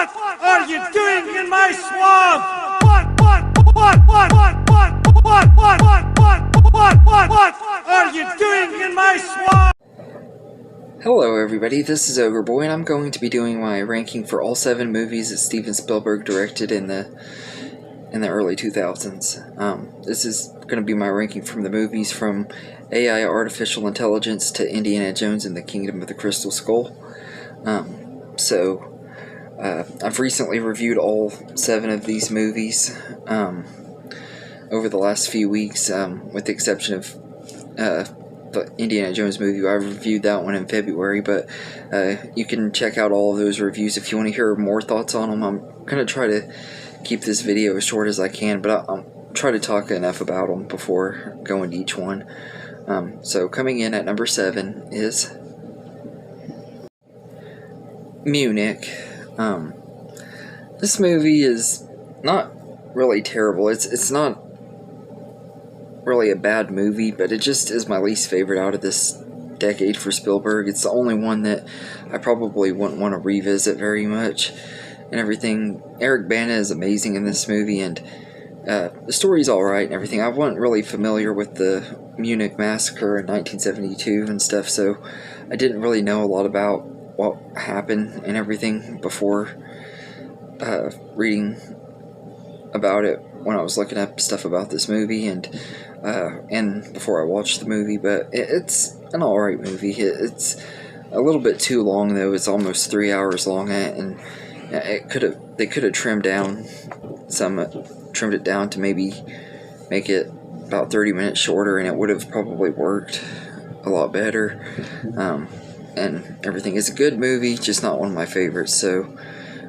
What are you doing in my swamp? What are you doing in my swamp? Hello everybody, this is Ogre Boy, and I'm going to be doing my ranking for all 7 movies that Steven Spielberg directed in the early 2000s. This is going to be my ranking from the movies from AI Artificial Intelligence to Indiana Jones and the Kingdom of the Crystal Skull. I've recently reviewed all 7 of these movies over the last few weeks, with the exception of the Indiana Jones movie. I reviewed that one in February, but you can check out all of those reviews if you want to hear more thoughts on them. I'm going to try to keep this video as short as I can, but I'll try to talk enough about them before going to each one. So coming in at number 7 is Munich. This movie is not really terrible. It's not really a bad movie, but it just is my least favorite out of this decade for Spielberg. It's the only one that I probably wouldn't want to revisit very much and everything. Eric Bana is amazing in this movie, and the story's alright and everything. I wasn't really familiar with the Munich massacre in 1972 and stuff, so I didn't really know a lot about what happened and everything before reading about it when I was looking up stuff about this movie, and before I watched the movie. But it's an alright movie. It's a little bit too long though. It's almost 3 hours long, and they could have trimmed it down to maybe make it about 30 minutes shorter, and it would have probably worked a lot better. And everything. Is a good movie, just not one of my favorites. So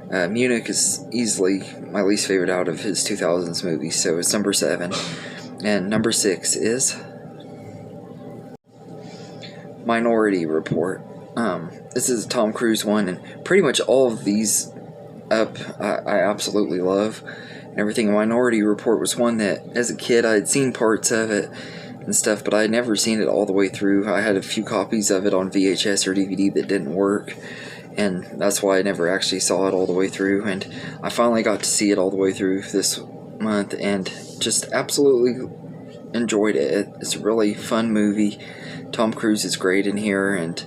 Munich is easily my least favorite out of his 2000s movies, so it's number 7. And number 6 is Minority Report. This is a Tom Cruise one, and pretty much all of these I absolutely love and everything. Minority Report was one that, as a kid, I had seen parts of it and stuff, but I had never seen it all the way through. I had a few copies of it on VHS or DVD that didn't work, and that's why I never actually saw it all the way through. And I finally got to see it all the way through this month, and just absolutely enjoyed it. It's a really fun movie. Tom Cruise is great in here, and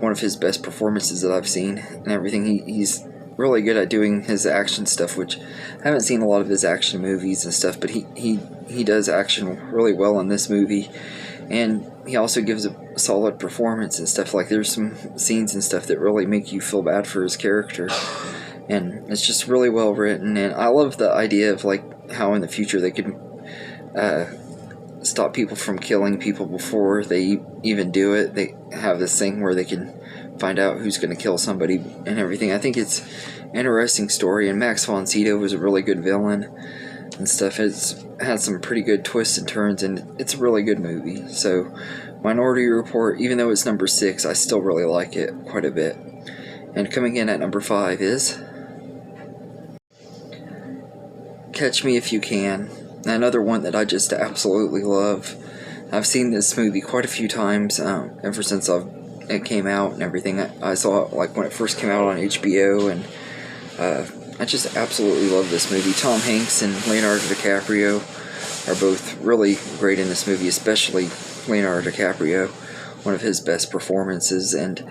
one of his best performances that I've seen and everything. He's really good at doing his action stuff, which I haven't seen a lot of his action movies and stuff, but he does action really well in this movie, and he also gives a solid performance and stuff. Like, there's some scenes and stuff that really make you feel bad for his character, and it's just really well written. And I love the idea of, like, how in the future they could stop people from killing people before they even do it. They have this thing where they can find out who's going to kill somebody and everything. I think it's an interesting story, and Max von Sydow was a really good villain and stuff. It's had some pretty good twists and turns, and it's a really good movie. So Minority Report, even though it's number 6, I still really like it quite a bit. And coming in at number 5 is Catch Me If You Can, another one that I just absolutely love. I've seen this movie quite a few times ever since it came out and everything. I saw it like when it first came out on HBO, and I just absolutely love this movie. Tom Hanks and Leonardo DiCaprio are both really great in this movie, especially Leonardo DiCaprio, one of his best performances, and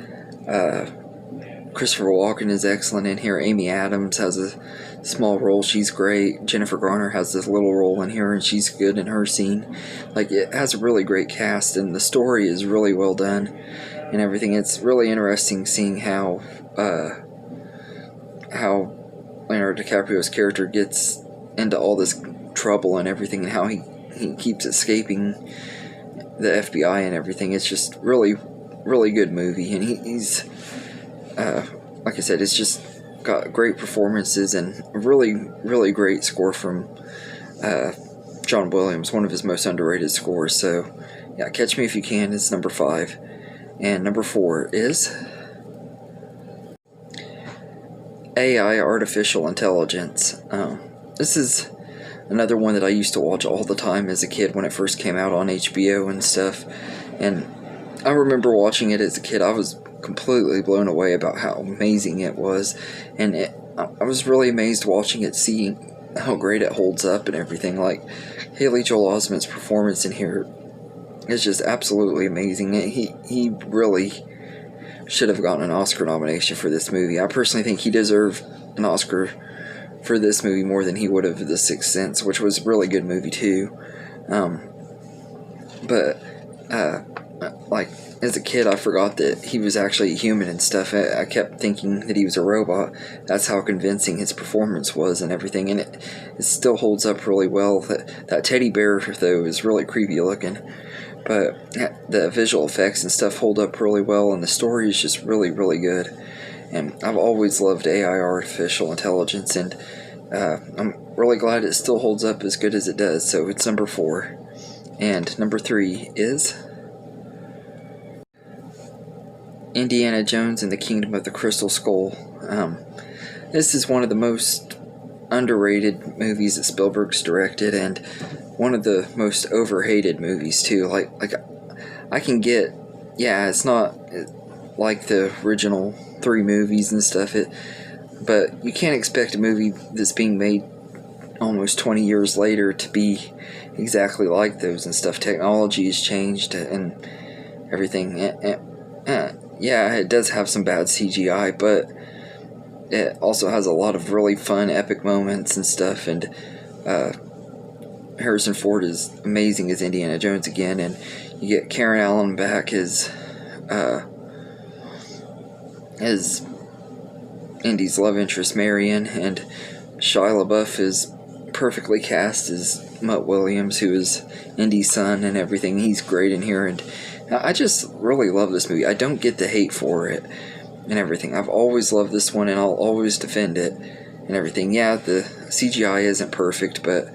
Christopher Walken is excellent in here. Amy Adams has a small role, she's great. Jennifer Garner has this little role in here, and she's good in her scene. Like, it has a really great cast, and the story is really well done and everything. It's really interesting seeing how Leonardo DiCaprio's character gets into all this trouble and everything, and how he keeps escaping the FBI and everything. It's just really good movie, and he's like I said, it's just got great performances and a really great score from John Williams, one of his most underrated scores. So yeah, Catch Me If You Can is number 5. And number 4 is AI Artificial Intelligence. This is another one that I used to watch all the time as a kid when it first came out on HBO and stuff. And I remember watching it as a kid. I was completely blown away about how amazing it was. And I was really amazed watching it, seeing how great it holds up and everything. Like, Haley Joel Osment's performance in here is just absolutely amazing. He really should have gotten an Oscar nomination for this movie. I personally think he deserved an Oscar for this movie more than he would have The Sixth Sense, which was a really good movie too. Like, as a kid, I forgot that he was actually human and stuff. I kept thinking that he was a robot. That's how convincing his performance was and everything, and it still holds up really well. That teddy bear, though, is really creepy looking, but the visual effects and stuff hold up really well, and the story is just really, really good. And I've always loved AI, artificial intelligence, and I'm really glad it still holds up as good as it does. So it's number 4. And number 3 is Indiana Jones and the Kingdom of the Crystal Skull. This is one of the most underrated movies that Spielberg's directed, and one of the most overhated movies too. Like I can get, yeah, it's not like the original 3 movies and stuff, but you can't expect a movie that's being made almost 20 years later to be exactly like those and stuff. Technology has changed and everything. Yeah, it does have some bad CGI, but it also has a lot of really fun, epic moments and stuff, and Harrison Ford is amazing as Indiana Jones again, and you get Karen Allen back as Indy's love interest Marion, and Shia LaBeouf is perfectly cast as Mutt Williams, who is Indy's son and everything. He's great in here, and I just really love this movie. I don't get the hate for it and everything. I've always loved this one, and I'll always defend it and everything. Yeah, the CGI isn't perfect, but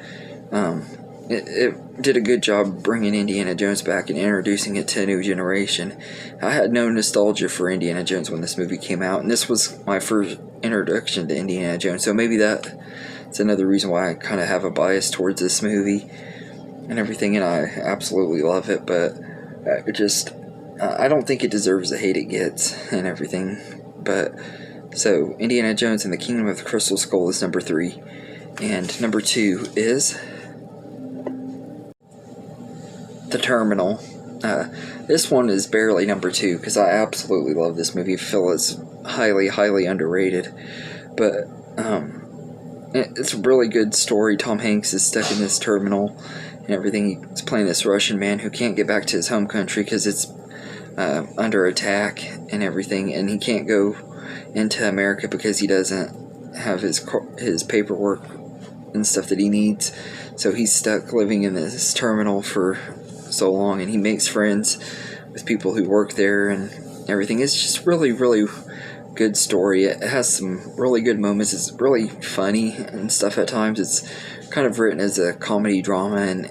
it did a good job bringing Indiana Jones back and introducing it to a new generation. I had no nostalgia for Indiana Jones when this movie came out, and this was my first introduction to Indiana Jones, so maybe that's another reason why I kind of have a bias towards this movie and everything, and I absolutely love it, but I don't think it deserves the hate it gets and everything. But so Indiana Jones and the Kingdom of the Crystal Skull is number 3, and number 2 is The Terminal. This one is barely number 2 because I absolutely love this movie. I feel it's highly, highly underrated, but it's a really good story. Tom Hanks is stuck in this terminal and everything. He's playing this Russian man who can't get back to his home country because it's under attack and everything, and he can't go into America because he doesn't have his paperwork and stuff that he needs. So he's stuck living in this terminal for so long, and he makes friends with people who work there and everything. It's just really, really good story. It has some really good moments. It's really funny and stuff at times. It's kind of written as a comedy drama, and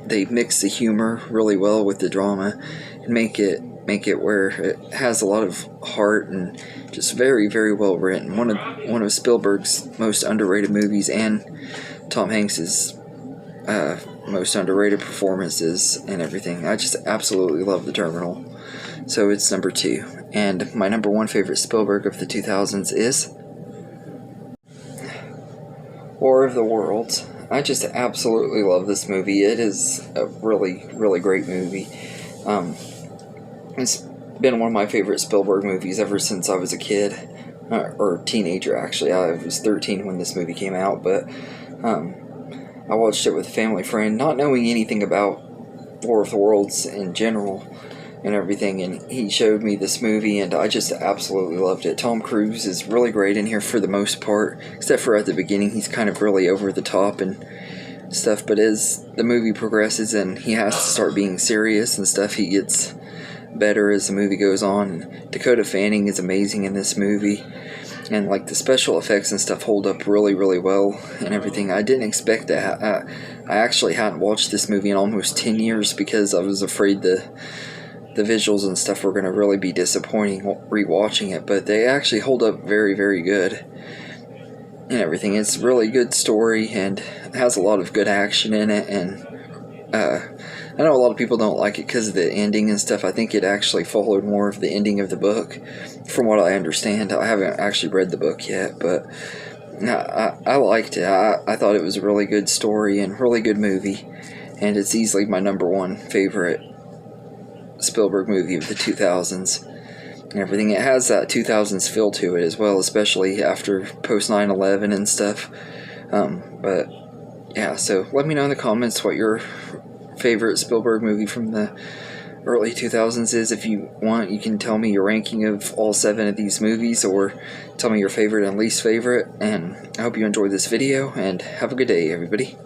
they mix the humor really well with the drama and make it where it has a lot of heart and just very, very well written. One of Spielberg's most underrated movies, and Tom Hanks's most underrated performances and everything. I just absolutely love The Terminal. So it's number 2. And my number 1 favorite Spielberg of the 2000s is War of the Worlds. I just absolutely love this movie. It is a really, really great movie. It's been one of my favorite Spielberg movies ever since I was a kid, or teenager actually. I was 13 when this movie came out, but I watched it with a family friend, not knowing anything about War of the Worlds in general and everything, and he showed me this movie, and I just absolutely loved it. Tom Cruise is really great in here for the most part, except for at the beginning. He's kind of really over the top and stuff, but as the movie progresses and he has to start being serious and stuff, he gets better as the movie goes on. Dakota Fanning is amazing in this movie, and like the special effects and stuff hold up really, really well and everything. I didn't expect that. I actually hadn't watched this movie in almost 10 years because I was afraid the visuals and stuff were going to really be disappointing rewatching it, but they actually hold up very, very good and everything. It's a really good story and has a lot of good action in it, and I know a lot of people don't like it because of the ending and stuff. I think it actually followed more of the ending of the book, from what I understand. I haven't actually read the book yet, but I liked it. I thought it was a really good story and really good movie, and it's easily my #1 favorite Spielberg movie of the 2000s. And everything, it has that 2000s feel to it as well, especially after post 9/11 and stuff. But yeah, so let me know in the comments what your favorite Spielberg movie from the early 2000s is. If you want, you can tell me your ranking of all 7 of these movies, or tell me your favorite and least favorite. And I hope you enjoyed this video, and have a good day, everybody.